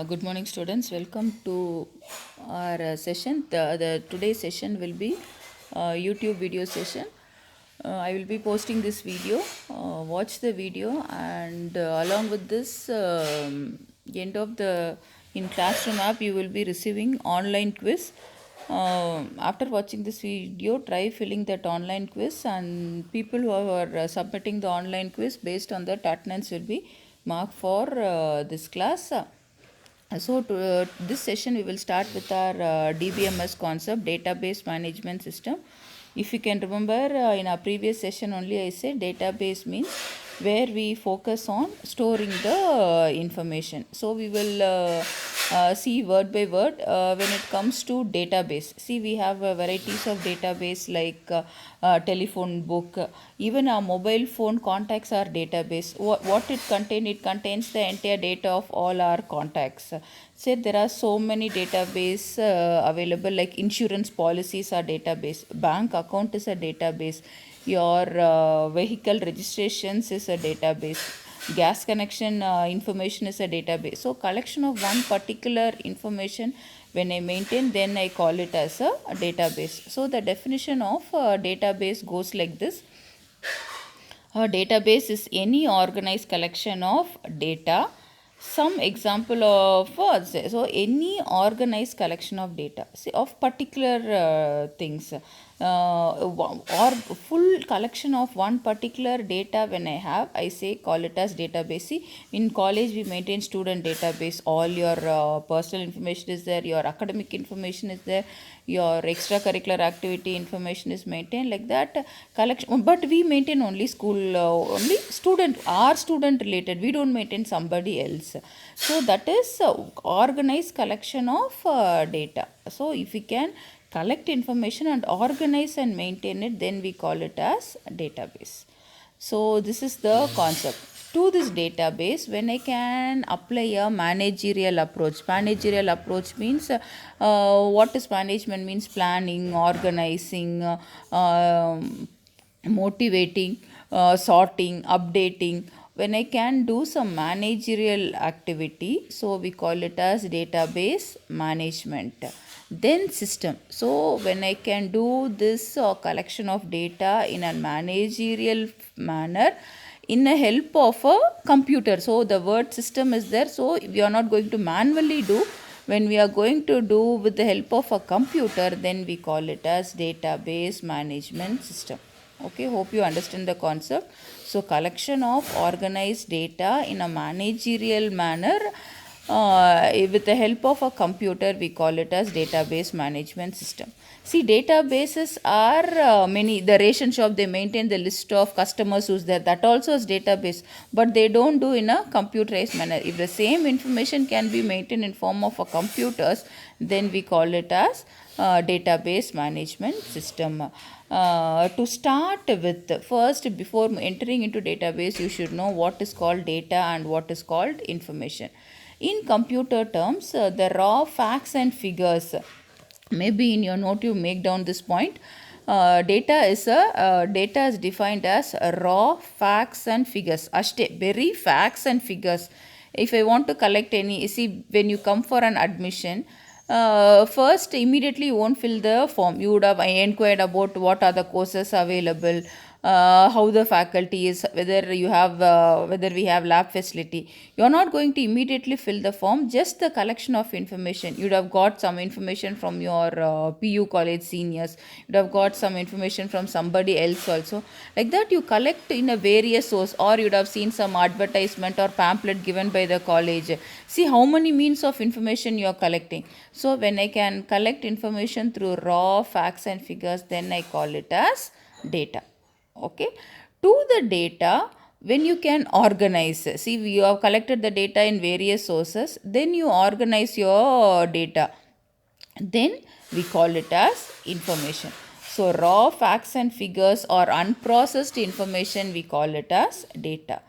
Good morning, students. Welcome to our session. The today's session will be YouTube video session. I will be posting this video. Watch the video, and along with this, end of the in classroom app, you will be receiving online quiz. After watching this video, try filling that online quiz, and people who are submitting the online quiz based on that attendance will be marked for this class. This session we will start with our DBMS concept, database management system. If you can remember, in our previous session only I said database means where we focus on storing the information. So we will see word by word when it comes to database. See, we have varieties of database like telephone book, even our mobile phone contacts are database. What it contains? It contains the entire data of all our contacts. Say there are so many database available, like insurance policies are database, bank account is a database, your vehicle registrations is a database, gas connection information is a database. So collection of one particular information, when I maintain, then I call it as a database. So the definition of database goes like this. A database is any organized collection of data. Some example of so any organized collection of data, see, of particular things, or full collection of one particular data. When I say call it as database. See, in college we maintain student database. All your personal information is there, your academic information is there, your extracurricular activity information is maintained, like that collection. But we maintain only school, only student, our student related, we don't maintain somebody else. So that is organized collection of data. So if we can collect information and organize and maintain it, then we call it as database. So this is the concept. To this database, when I can apply a managerial approach. Managerial approach means, what is management means? Planning, organizing, motivating, sorting, updating. When I can do some managerial activity, so we call it as database management. Then system. So when I can do this collection of data in a managerial manner, in the help of a computer. So the word system is there. So we are not going to manually do. When we are going to do with the help of a computer, then we call it as database management system. Okay, hope you understand the concept. So collection of organized data in a managerial manner, with the help of a computer, we call it as database management system. See, databases are many. The ration shop, they maintain the list of customers who's there. That also is database, but they don't do in a computerized manner. If the same information can be maintained in form of a computers, then we call it as database management system. To start with, first, before entering into database, you should know what is called data and what is called information. In computer terms, the raw facts and figures, maybe in your note you make down this point. Data is defined as raw facts and figures. Ashte, very facts and figures. If I want to collect any, see, when you come for an admission, first immediately you won't fill the form. You would have inquired about what are the courses available, how the faculty is, whether you have whether we have lab facility. You are not going to immediately fill the form. Just the collection of information. You'd have got some information from your PU college seniors. You'd have got some information from somebody else also. Like that, you collect in a various source, or you'd have seen some advertisement or pamphlet given by the college. See how many means of information you are collecting. So when I can collect information through raw facts and figures, then I call it as data. Okay. To the data, when you can organize, see, you have collected the data in various sources, then you organize your data, then we call it as information. So raw facts and figures or unprocessed information, we call it as data.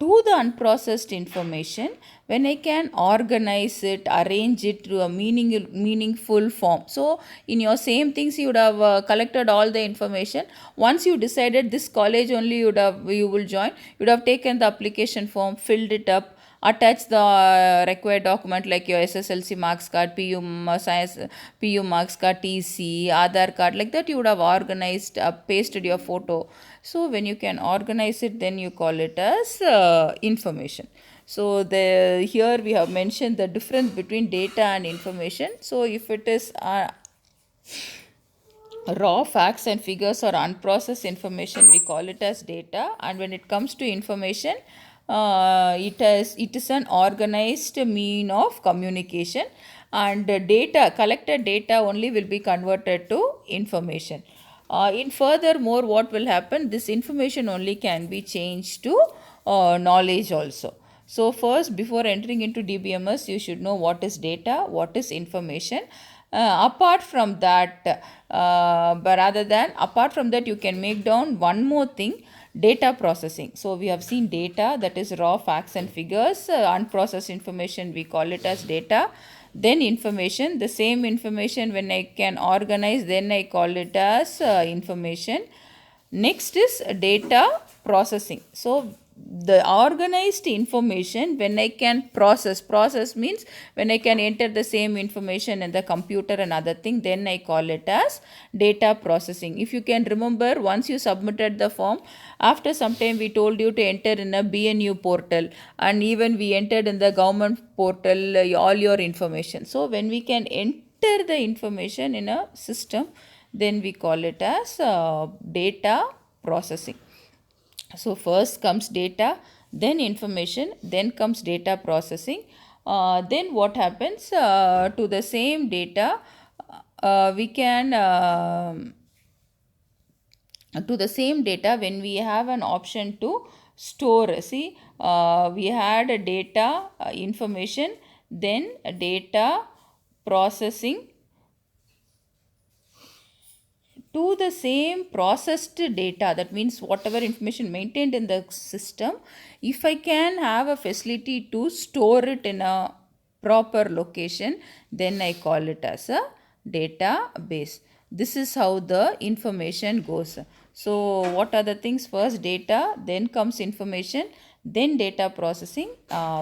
To the unprocessed information, when I can organize it, arrange it to a meaningful form. So in your same things, you would have collected all the information. Once you decided this college only you will join, you would have taken the application form, filled it up, attach the required document like your SSLC marks card, science, PU marks card, TC, Aadhaar card, like that you would have organized, pasted your photo. So when you can organize it, then you call it as information. So the here we have mentioned the difference between data and information. So if it is raw facts and figures or unprocessed information, we call it as data. And when it comes to information, it is an organized mean of communication, and data, collected data only, will be converted to information. In furthermore, what will happen, this information only can be changed to knowledge also. So first, before entering into DBMS, you should know what is data, what is information. Apart from that, apart from that, you can make down one more thing: data processing. So we have seen data, that is raw facts and figures. Unprocessed information, we call it as data. Then information, the same information when I can organize, then I call it as information. Next is data processing. So the organized information, when I can process means when I can enter the same information in the computer and other thing, then I call it as data processing. If you can remember, once you submitted the form, after some time we told you to enter in a BNU portal, and even we entered in the government portal all your information. So when we can enter the information in a system, then we call it as data processing. So first comes data, then information, then comes data processing. Then what happens to the same data, we can to the same data, when we have an option to store. See, we had a data, information, then data processing. To the same processed data, that means whatever information maintained in the system, if I can have a facility to store it in a proper location, then I call it as a database. This is how the information goes. So what are the things? First data, then comes information, then data processing.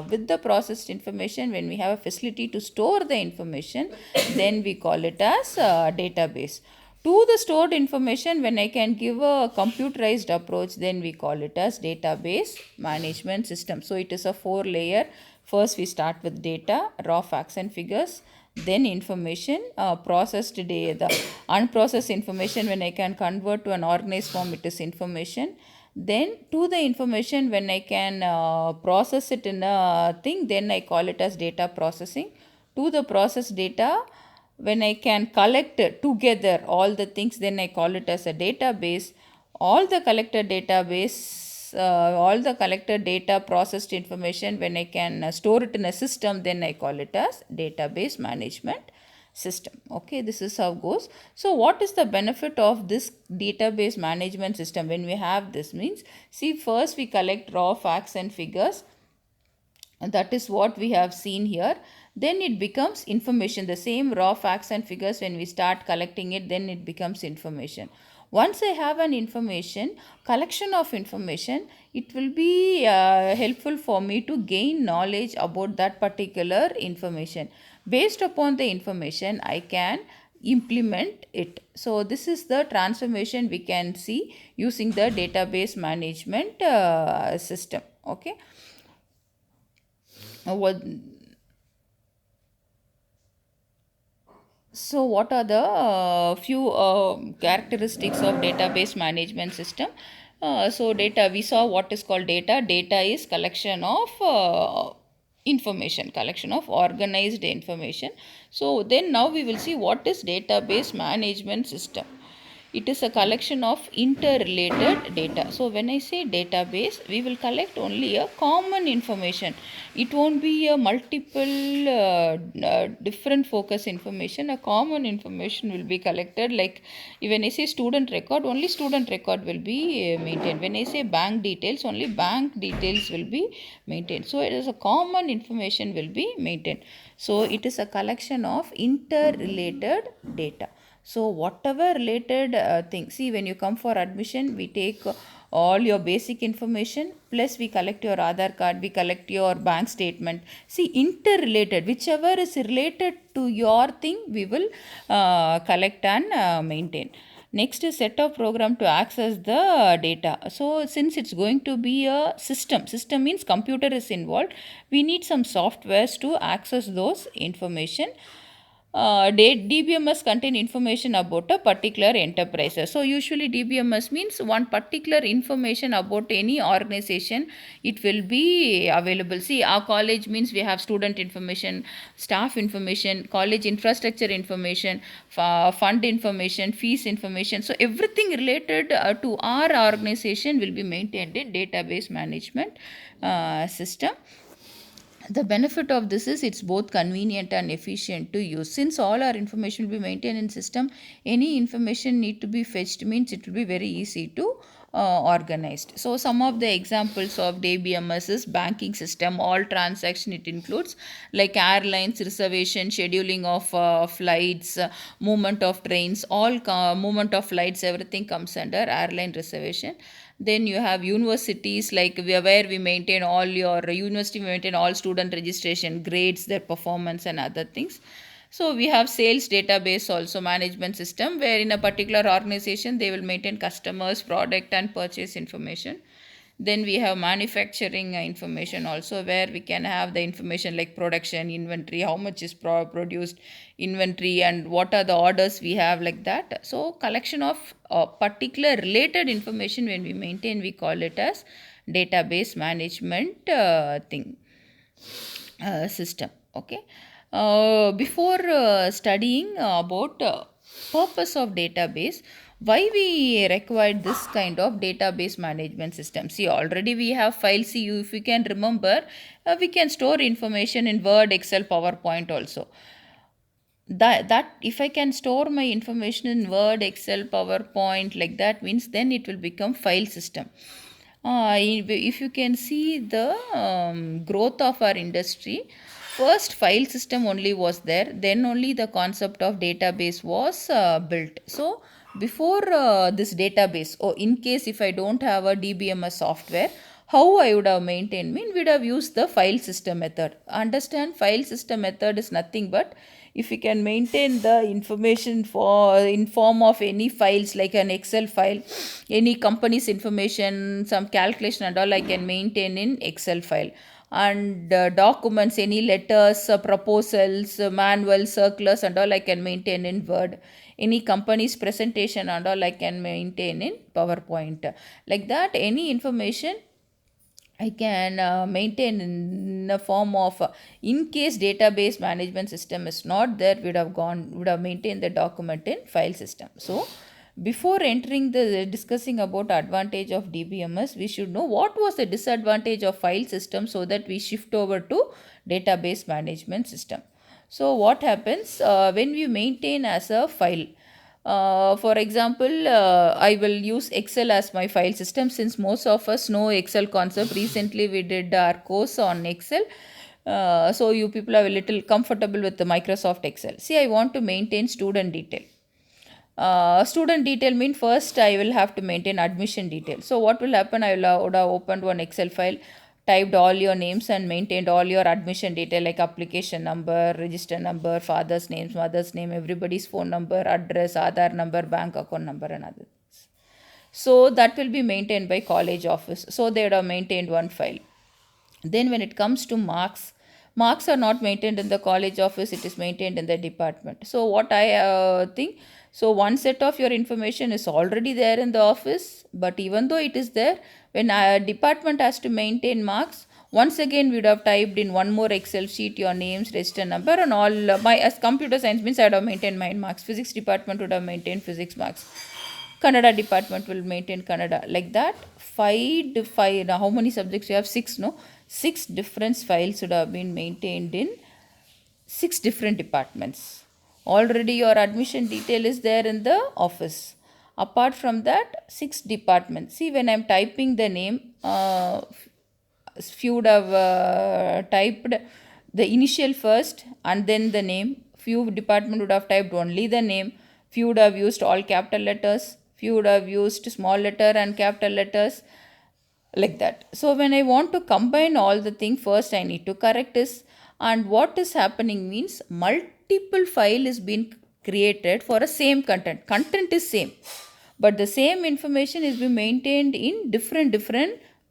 With the processed information, when we have a facility to store the information, then we call it as database. To the stored information, when I can give a computerized approach, then we call it as database management system. So it is a 4-layer. First we start with data, raw facts and figures, then information, processed data, the unprocessed information, when I can convert to an organized form, it is information. Then to the information, when I can process it in a thing, then I call it as data processing. To the processed data, when I can collect together all the things, then I call it as a database. All the collected data processed information, when I can store it in a system, then I call it as database management system. Okay, this is how it goes. So what is the benefit of this database management system when we have this? Means, see, first we collect raw facts and figures, and that is what we have seen here. Then it becomes information. The same raw facts and figures, when we start collecting it, then it becomes information. Once I have an information, collection of information, it will be helpful for me to gain knowledge about that particular information. Based upon the information, I can implement it. So this is the transformation we can see using the database management system. Okay. What So what are the few characteristics of database management system? So data, we saw what is called data. Data is collection of information, collection of organized information. So then now we will see what is database management system. It is a collection of interrelated data. So when I say database, we will collect only a common information. It won't be a multiple different focus information. A common information will be collected. Like when I say student record, only student record will be maintained. When I say bank details, only bank details will be maintained. So it is a common information will be maintained. So it is a collection of interrelated data. So whatever related thing, see, when you come for admission, we take all your basic information, plus we collect your Aadhaar card, we collect your bank statement. See, interrelated, whichever is related to your thing, we will collect and maintain. Next is set of program to access the data. So since it's going to be a system means computer is involved, we need some softwares to access those information. DBMS contain information about a particular enterprise. So usually DBMS means one particular information about any organization, it will be available. See, our college means we have student information, staff information, college infrastructure information, fund information, fees information. So everything related to our organization will be maintained in database management system. The benefit of this is it's both convenient and efficient to use. Since all our information will be maintained in system, any information need to be fetched means it will be very easy to organized. So some of the examples of DBMS is banking system, all transaction it includes, like airlines, reservation, scheduling of flights, movement of trains, all movement of flights, everything comes under airline reservation. Then you have universities, like where we maintain all your university, we maintain all student registration, grades, their performance and other things. So we have sales database also, management system, where in a particular organization they will maintain customers, product and purchase information. Then we have manufacturing information also, where we can have the information like production, inventory, how much is produced, inventory, and what are the orders we have, like that. So collection of particular related information when we maintain, we call it as database management system. Okay. Before studying about purpose of database, why we required this kind of database management system? See, already we have files. See, if we can remember, we can store information in Word, Excel, PowerPoint also. That if I can store my information in Word, Excel, PowerPoint, like that, means then it will become file system. If you can see the growth of our industry, first file system only was there, then only the concept of database was built. So before this database, or in case if I don't have a DBMS software, how I would have maintained, we would have used the file system method. Understand, file system method is nothing but if we can maintain the information for in form of any files, like an Excel file, any company's information, some calculation and all, I can maintain in Excel file. And documents, any letters, proposals, manuals, circulars and all, I can maintain in Word. Any company's presentation and all, I can maintain in PowerPoint. Like that, any information I can maintain in a form of, in case database management system is not there, would have maintained the document in file system. So before entering the discussing about advantage of DBMS, we should know what was the disadvantage of file system, so that we shift over to database management system. So what happens when we maintain as a file? For example, I will use Excel as my file system, since most of us know Excel concept. Recently, we did our course on Excel. So you people are a little comfortable with the Microsoft Excel. See, I want to maintain student detail. Student detail mean first I will have to maintain admission detail. So what will happen? Would have opened one Excel file, typed all your names and maintained all your admission detail, like application number, register number, father's names, mother's name, everybody's phone number, address, Aadhaar number, bank account number and others. So that will be maintained by college office. So they would have maintained one file. Then when it comes to marks, marks are not maintained in the college office, it is maintained in the department. So what I think, so one set of your information is already there in the office, but even though it is there, when a department has to maintain marks, once again we would have typed in one more Excel sheet your names, register number and all. My as computer science means I would have maintained my marks. Physics department would have maintained physics marks. Kannada department will maintain Kannada. Like that, five. Now how many subjects you have? 6, no? 6 different files would have been maintained in 6 different departments. Already your admission detail is there in the office. Apart from that, 6 departments. See, when I am typing the name, few would have typed the initial first and then the name. Few department would have typed only the name. Few would have used all capital letters. Few would have used small letter and capital letters, like that. So when I want to combine all the thing, first I need to correct this. And what is happening means multiple file is being created for a same content is same, but the same information is being maintained in different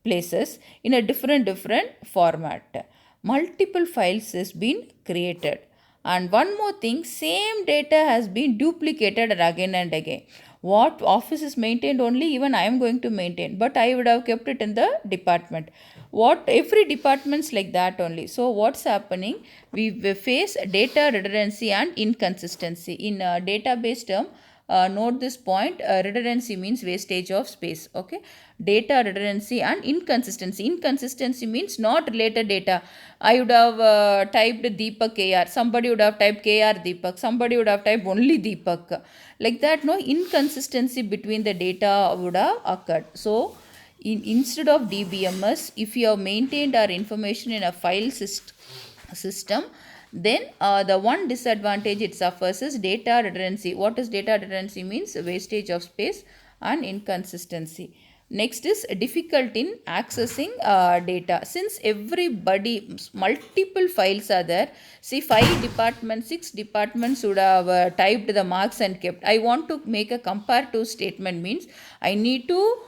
places in a different format. Multiple files is being created. And one more thing, same data has been duplicated again and again. What office is maintained only, even I am going to maintain, but I would have kept it in the department. What every department's like that only. So what's happening, we face data redundancy and inconsistency. In a database term, note this point, redundancy means wastage of space. Okay, data redundancy and inconsistency means not related data. I would have typed Deepak KR, somebody would have typed KR Deepak, somebody would have typed only Deepak, like that. No inconsistency between the data would have occurred. So instead of DBMS, if you have maintained our information in a file system, then the one disadvantage it suffers is data redundancy. What is data redundancy means? Wastage of space and inconsistency. Next is difficult in accessing data. Since everybody, multiple files are there. See, 5 departments, 6 departments would have typed the marks and kept. I want to make a comparative statement means I need to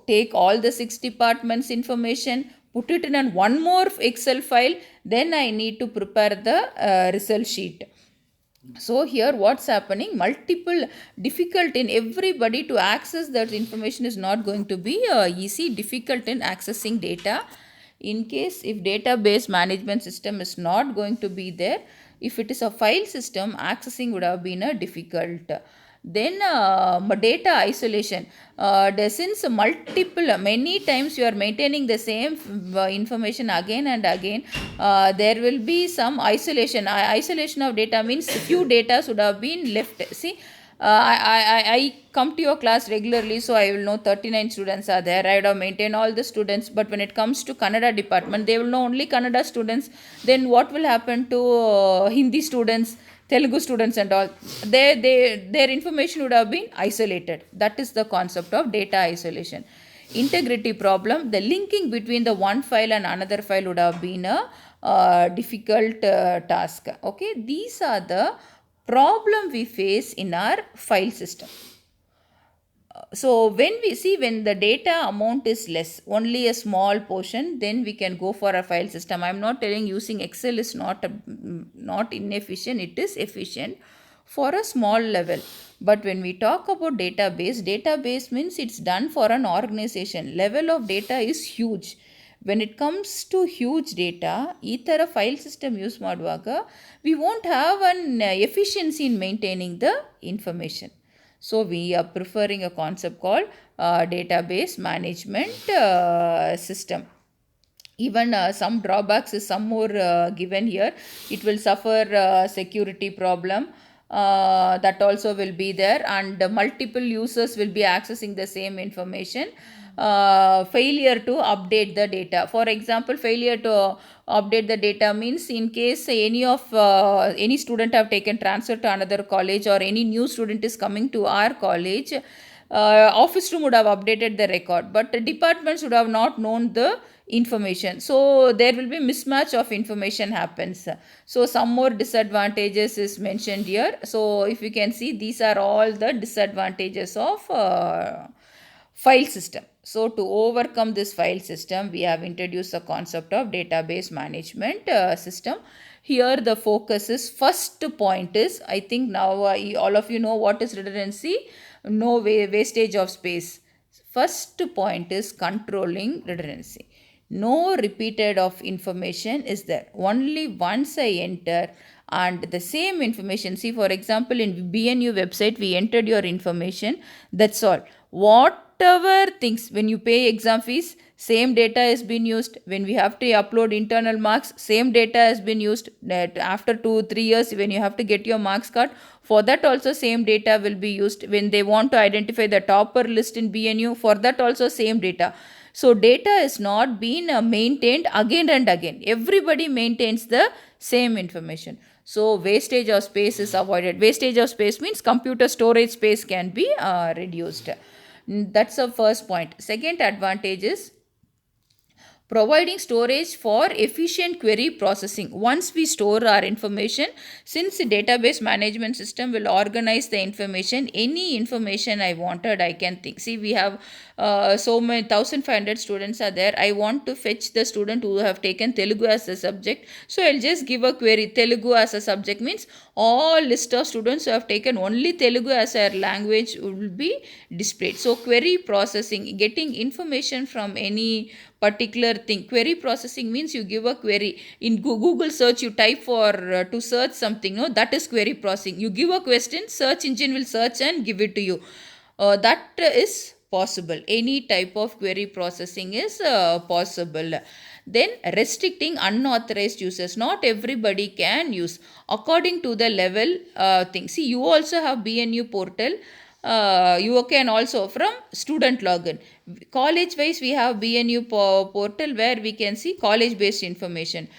take all the 6 departments information, put it in one more Excel file, then I need to prepare the result sheet. So here what's happening, multiple difficult in everybody to access that information is not going to be easy, difficult in accessing data. In case if database management system is not going to be there, if it is a file system, accessing would have been a difficult. Then data isolation, since multiple many times you are maintaining the same information again and again, there will be some isolation. Isolation of data means few data should have been left. See, I come to your class regularly, so I will know 39 students are there. I would have maintained all the students, but when it comes to Kannada department, they will know only Kannada students. Then what will happen to Hindi students, Telugu students and all? Their information would have been isolated. That is the concept of data isolation. Integrity problem, the linking between the one file and another file would have been a difficult task. Okay, these are the problem we face in our file system. So when we see, when the data amount is less, only a small portion, then we can go for a file system. I am not telling using Excel is not inefficient, it is efficient for a small level. But when we talk about database means it's done for an organization. Level of data is huge. When it comes to huge data, ಈ ಥರ file system use ಮಾಡುವಾಗ we won't have an efficiency in maintaining the information. So we are preferring a concept called database management system. Even some drawbacks is some more given here. It will suffer security problem. That also will be there, and multiple users will be accessing the same information. Failure to update the data. For example, failure to update the data means in case any student have taken transfer to another college, or any new student is coming to our college, office room would have updated the record, but the departments would have not known the information. So there will be mismatch of information happens. So some more disadvantages is mentioned here. So if you can see, these are all the disadvantages of file system. So to overcome this file system, we have introduced the concept of database management system. Here the focus is, first point is, I think now all of you know what is redundancy, no wastage of space. First point is controlling redundancy. No repeated of information is there. Only once I enter and the same information, see for example in BNU website we entered your information, that's all. Whatever things, when you pay exam fees, same data is being used. When we have to upload internal marks, same data has been used. That after 2-3 years, when you have to get your marks card, for that also same data will be used. When they want to identify the topper list in BNU, for that also same data. So data is not being maintained again and again. Everybody maintains the same information. So wastage of space is avoided. Wastage of space means computer storage space can be reduced. That's the first point. Second advantage is providing storage for efficient query processing. Once we store our information, since the database management system will organize the information, any information I wanted, I can think. See, we have so many 1500 students are there. I want to fetch the student who have taken Telugu as a subject. So I'll just give a query. Telugu as a subject means all list of students who have taken only Telugu as a language will be displayed. So query processing, getting information from any particular thing. Query processing means you give a query in Google search, you type for to search something, no, that is query processing. You give a question, search engine will search and give it to you. That is possible. Any type of query processing is possible. Then restricting unauthorized users. Not everybody can use according to the level thing. See, you also have BNU portal. You can also from student login. College wise, we have BNU portal where we can see college based information.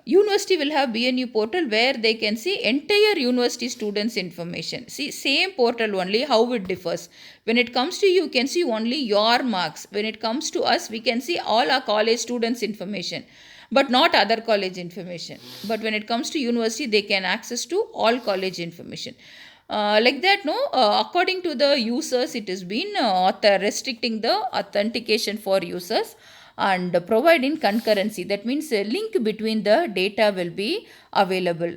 University will have BNU portal where they can see entire university students information. See, same portal only, how it differs. When it comes to you can see only your marks. When it comes to us, we can see all our college students information, but not other college information. But when it comes to university, they can access to all college information. Like that, no, according to the users, it has been restricting the authentication for users and providing concurrency. That means a link between the data will be available.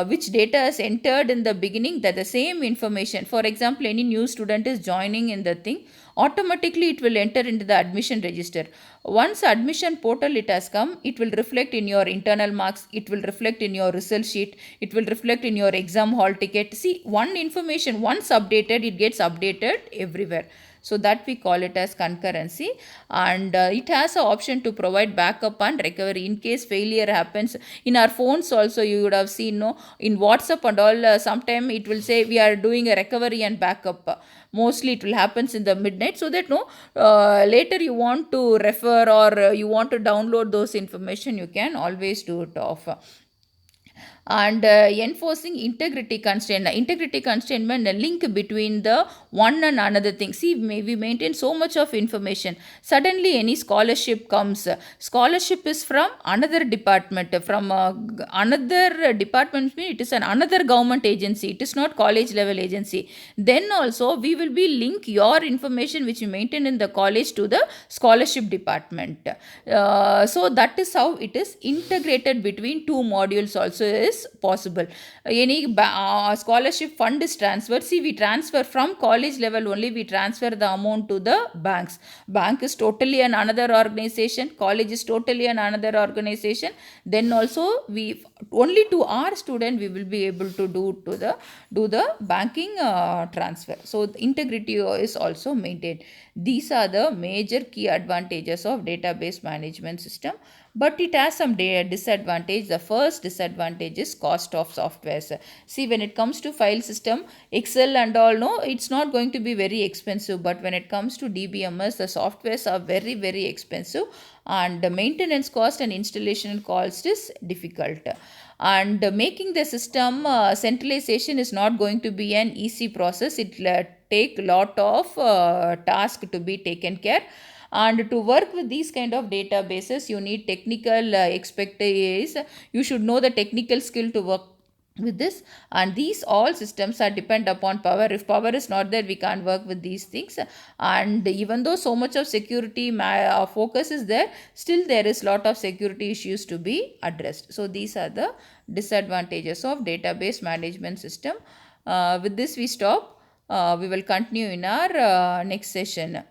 Which data is entered in the beginning, that the same information. For example, any new student is joining in the thing, automatically it will enter into the admission register. Once admission portal it has come, it will reflect in your internal marks, it will reflect in your result sheet, it will reflect in your exam hall ticket. See, one information once updated, it gets updated everywhere. So that we call it as concurrency. And it has an option to provide backup and recovery in case failure happens. In our phones also, you would have seen, no, in WhatsApp and all, sometime it will say we are doing a recovery and backup. Mostly it will happens in the midnight, so that, no, later you want to refer or you want to download those information, you can always do it off. And enforcing integrity constraint. Integrity constraint means a link between the one and another thing. See, we maintain so much of information. Suddenly any scholarship comes. Scholarship is from another department. From another department means it is another government agency. It is not college level agency. Then also we will be link your information which you maintain in the college to the scholarship department. So that is how it is integrated between two modules also is possible. Any scholarship fund is transferred. See, we transfer from college level only, we transfer the amount to the banks. Bank is totally another organization, college is totally another organization. Then also we only to our student we will be able to do the banking transfer. So integrity is also maintained. These are the major key advantages of database management system, but it has some disadvantage. The first disadvantage is cost of softwares. See, when it comes to file system, Excel and all, no, it's not going to be very expensive, but when it comes to DBMS, the softwares are very very expensive, and the maintenance cost and installation cost is difficult. And making the system centralization is not going to be an easy process. It take lot of task to be taken care. And to work with these kind of databases, you need technical expertise. You should know the technical skill to work with this. And these all systems are depend upon power. If power is not there, we can't work with these things. And even though so much of security focus is there, still there is lot of security issues to be addressed. So these are the disadvantages of database management system. With this we stop. We will continue in our next session.